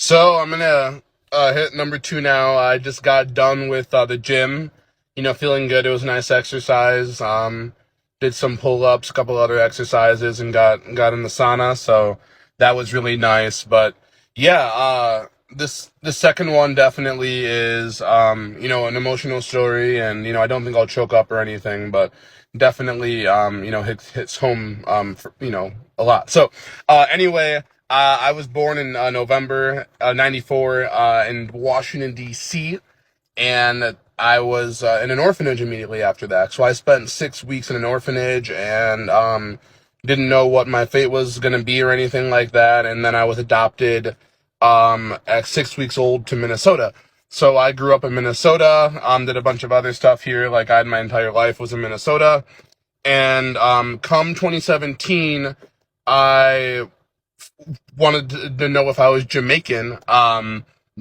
So I'm gonna hit number two now. I just got done with the gym. Feeling good. It was a nice exercise. Did some pull-ups, a couple other exercises, and got in the sauna. So that was really nice. But yeah, the second one definitely is an emotional story, and I don't think I'll choke up or anything, but definitely hits home a lot. So anyway. I was born in November '94 in Washington D.C. and I was in an orphanage immediately after that. So I spent 6 weeks in an orphanage and didn't know what my fate was going to be or anything like that. And then I was adopted at 6 weeks old to Minnesota. So I grew up in Minnesota. Did a bunch of other stuff here, like I had my entire life was in Minnesota. And come 2017, I wanted to know if I was Jamaican.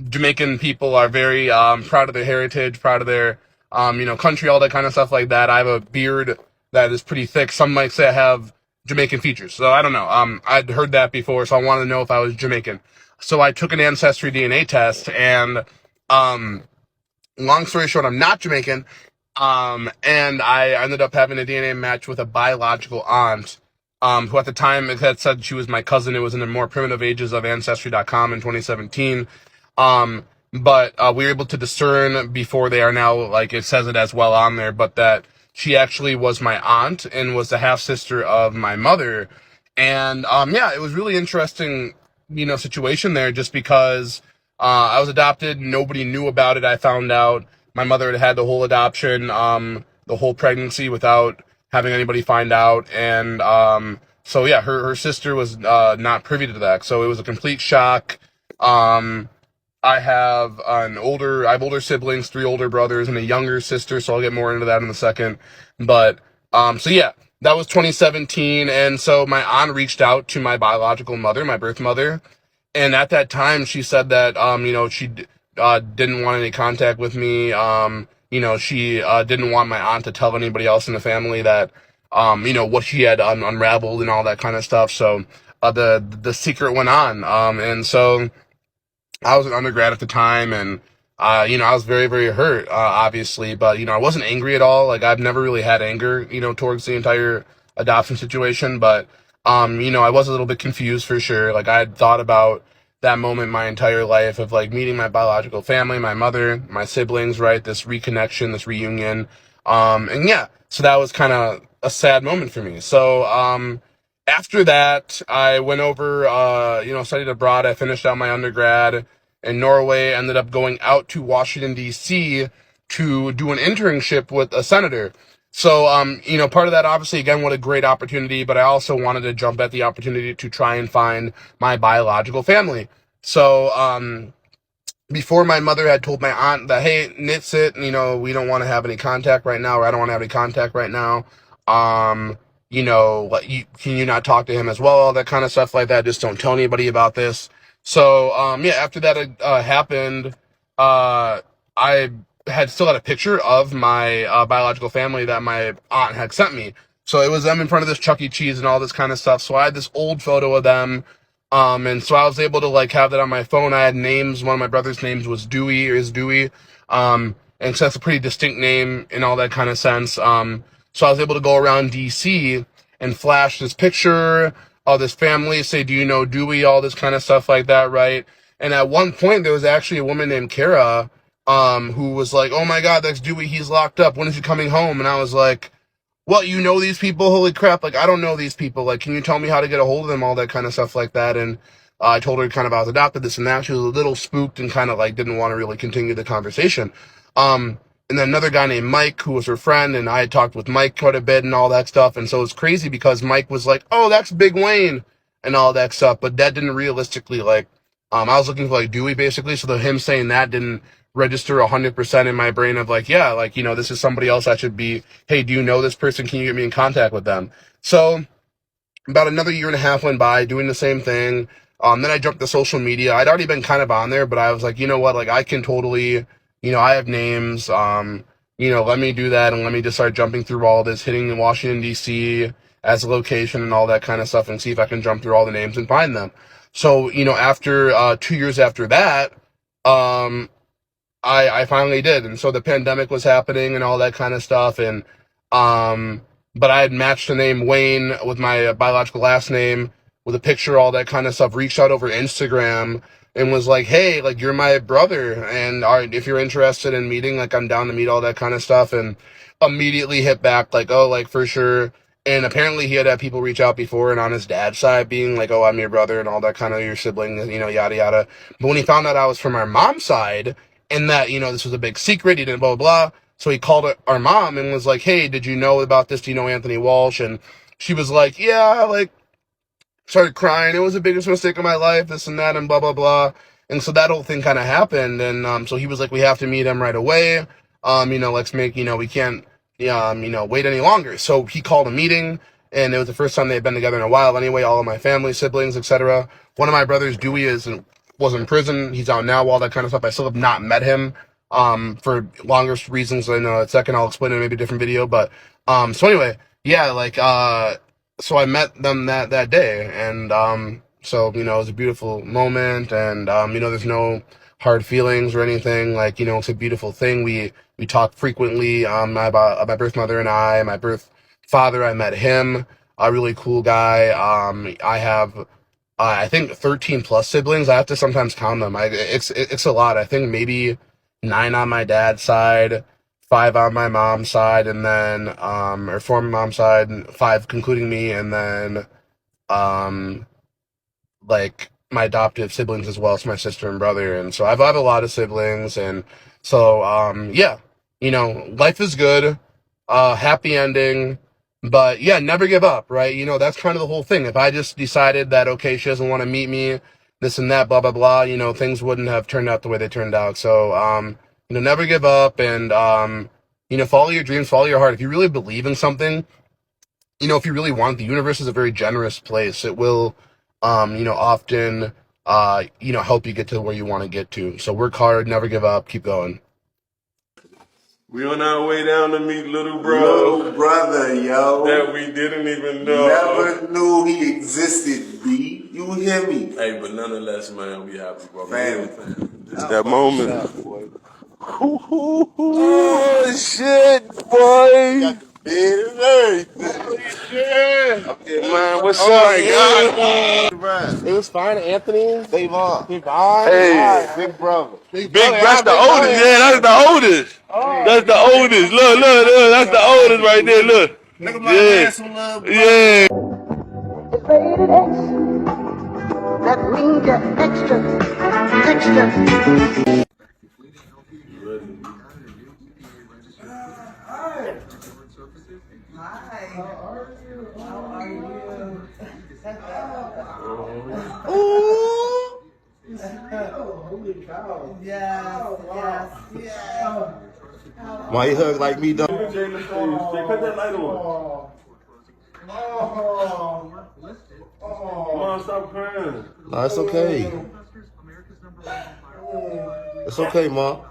Jamaican people are very proud of their heritage, proud of their country, all that kind of stuff like that. I have a beard that is pretty thick. Some might say I have Jamaican features. So I don't know. I'd heard that before, so I wanted to know if I was Jamaican. So I took an ancestry DNA test, and long story short, I'm not Jamaican. And I ended up having a DNA match with a biological aunt, who at the time it had said she was my cousin. It was in the more primitive ages of Ancestry.com in 2017. But we were able to discern before they are now, like it says it as well on there, but that she actually was my aunt and was the half sister of my mother. And yeah, it was really interesting, situation there just because I was adopted. Nobody knew about it. I found out my mother had had the whole adoption, the whole pregnancy without having anybody find out. And so yeah, her sister was not privy to that. So it was a complete shock. I have older siblings, three older brothers and a younger sister, so I'll get more into that in a second. But so yeah, that was 2017, and so my aunt reached out to my biological mother, my birth mother, and at that time she said that she didn't want any contact with me. She didn't want my aunt to tell anybody else in the family that what she had unraveled and all that kind of stuff. So the secret went on, and so I was an undergrad at the time, and I was very, very hurt, obviously, but I wasn't angry at all. Like I've never really had anger, towards the entire adoption situation, but I was a little bit confused for sure. Like I had thought about that moment my entire life of like meeting my biological family, my mother, my siblings, right? This reconnection, this reunion, and yeah, so that was kind of a sad moment for me. So after that, I went over, studied abroad. I finished out my undergrad in Norway, ended up going out to Washington, D.C. to do an internship with a senator. So, part of that, obviously, again, what a great opportunity, but I also wanted to jump at the opportunity to try and find my biological family. So, before my mother had told my aunt that, hey, Nitsit, we don't want to have any contact right now, or I don't want to have any contact right now. Can you not talk to him as well? All that kind of stuff like that. Just don't tell anybody about this. So, yeah, after that happened, I had still had a picture of my biological family that my aunt had sent me. So it was them in front of this Chuck E. Cheese and all this kind of stuff. So I had this old photo of them. And so I was able to like have that on my phone. I had names. One of my brother's names was Dewey, or is Dewey. And so that's a pretty distinct name in all that kind of sense. So I was able to go around DC and flash this picture of this family, say, do you know Dewey, all this kind of stuff like that, right? And at one point, there was actually a woman named Kara, who was like, oh my God, that's Dewey, he's locked up, when is he coming home? And I was like, what, you know these people? Holy crap, like, I don't know these people, like, can you tell me how to get a hold of them, all that kind of stuff like that. And I told her kind of I was adopted, this and that. She was a little spooked and kind of like didn't want to really continue the conversation. And then another guy named Mike, who was her friend, and I had talked with Mike quite a bit and all that stuff. And so it was crazy because Mike was like, oh, that's Big Wayne and all that stuff. But that didn't realistically, like, I was looking for like Dewey basically. So him saying that didn't register 100% in my brain of like, yeah, like, this is somebody else I should be, hey, do you know this person? Can you get me in contact with them? So about another year and a half went by doing the same thing. Then I jumped to social media. I'd already been kind of on there, but I was like, you know what? Like, I can totally, I have names, let me do that and let me just start jumping through all this, hitting Washington, D.C. as a location and all that kind of stuff and see if I can jump through all the names and find them. So, after 2 years after that, um, I finally did. And so the pandemic was happening and all that kind of stuff. And, but I had matched the name Wayne with my biological last name with a picture, all that kind of stuff, reached out over Instagram and was like, hey, like, you're my brother. And if you're interested in meeting, like, I'm down to meet, all that kind of stuff. And immediately hit back, like, oh, like, for sure. And apparently he had people reach out before and on his dad's side being like, oh, I'm your brother and all that kind of your sibling, yada, yada. But when he found out I was from our mom's side, and that, this was a big secret, he didn't blah, blah, blah. So he called our mom and was like, hey, did you know about this? Do you know Anthony Walsh? And she was like, yeah, like, started crying. It was the biggest mistake of my life, this and that, and blah, blah, blah. And so that whole thing kind of happened. And so he was like, we have to meet him right away. Let's make, we can't, wait any longer. So he called a meeting, and it was the first time they had been together in a while anyway, all of my family, siblings, etc. One of my brothers, Dewey, was in prison. He's out now, all that kind of stuff. I still have not met him, for longer reasons. I know in a second, I'll explain in maybe a different video. But, so anyway, yeah, like, so I met them that day, and so it was a beautiful moment, and there's no hard feelings or anything. Like, it's a beautiful thing. We talk frequently. My birth mother and my birth father, I met him, a really cool guy. I have I think 13 plus siblings. I have to sometimes count them. It's a lot. I think maybe 9 on my dad's side, 5 on my mom's side, and then or 4 on my mom's side, and 5 concluding me, and then um like my adoptive siblings as well, so my sister and brother. And so I have a lot of siblings, and so yeah, life is good, happy ending. But yeah, never give up, right? That's kind of the whole thing. If I just decided that, okay, she doesn't want to meet me, this and that, blah blah blah, things wouldn't have turned out the way they turned out. So never give up, and follow your dreams, follow your heart. If you really believe in something, if you really want, the universe is a very generous place. It will, often, help you get to where you want to get to. So work hard, never give up, keep going. We on our way down to meet little bro. Little brother, yo. That we didn't even know. Never knew he existed, B. You hear me? Hey, but nonetheless, man, we happy, bro. Fam. It's that moment. Oh, shit, boy. Got the bed and everything. Okay, man, what's Oh up? my God. It was fine, Anthony. Devon. Hey. Big brother. Big, that's the oldest. Yeah, that's the oldest. That's the oldest. Look, that's the oldest right there. Look. Look at my handsome little brother. Yeah. It's rated X. That means you're extra. Hi. How are you? How are you? Ooh. Holy cow. Yes, yes. Why you hug like me, though? Cut that light on. Come on, stop crying. No, it's okay. It's okay, Mom.